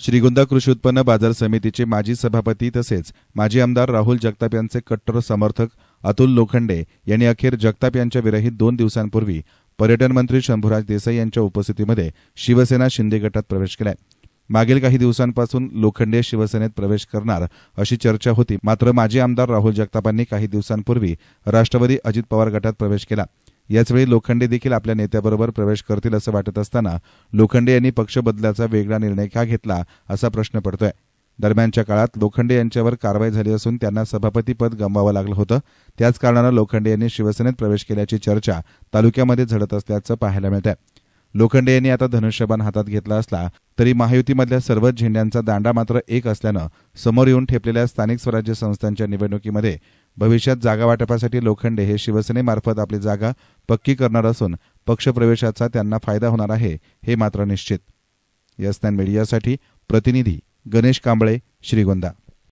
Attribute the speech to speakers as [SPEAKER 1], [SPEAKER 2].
[SPEAKER 1] श्रीगोंदा कृषी उत्पन्न बाजार समितीचे माजी सभापती तसेच माजी आमदार राहुल जगताप यांचे कट्टर समर्थक अतुल लोखंडे यांनी अखेर जगताप यांच्या विरहित 2 दिवसांपूर्वी पर्यटन मंत्री शंभूराज देसाई यांच्या उपस्थितीमध्ये शिवसेना शिंदे गटात प्रवेश केलाय। मागील काही दिवसांपासून लोखंडे शिवसेनेत प्रवेश करणार अशी चर्चा होती, मात्र माजी आमदार राहुल जगतापांनी काही दिवसांपूर्वी राष्ट्रवादी अजित पवार गटात प्रवेश केला। याचवेळी लोखंडे देखील आपल्या नेत्याबरोबर प्रवेश करतील असं वाटत असताना लोखंडे यांनी पक्ष बदलाचा वेगळा निर्णय का घेतला असा प्रश्न पडतोय। दरम्यानच्या काळात लोखंडे यांच्यावर कारवाई झाली असून त्यांना सभापती पद गमवावं लागलं होतं। त्याच कारणानं लोखंडे यांनी शिवसेनेत प्रवेश केल्याची चर्चा तालुक्यामध्ये झडत असल्याचं पाहायला मिळतंय। लोखंडे यांनी आता धनुष्यबाण हातात घेतला असला तरी महायुतीमधल्या सर्वच झेंड्यांचा दांडा मात्र एक असल्यानं समोर येऊन ठेपलेल्या स्थानिक स्वराज्य संस्थांच्या निवडणुकीमध्ये भविष्यात जागा वाटपासाठी लोखंडे हे शिवसेनेमार्फत आपली जागा पक्की करणार असून पक्षप्रवेशाचा त्यांना फायदा होणार आहे हे मात्र निश्चित। यस9 मीडियासाठी प्रतिनिधी गणेश कांबळे, श्रीगोंदा।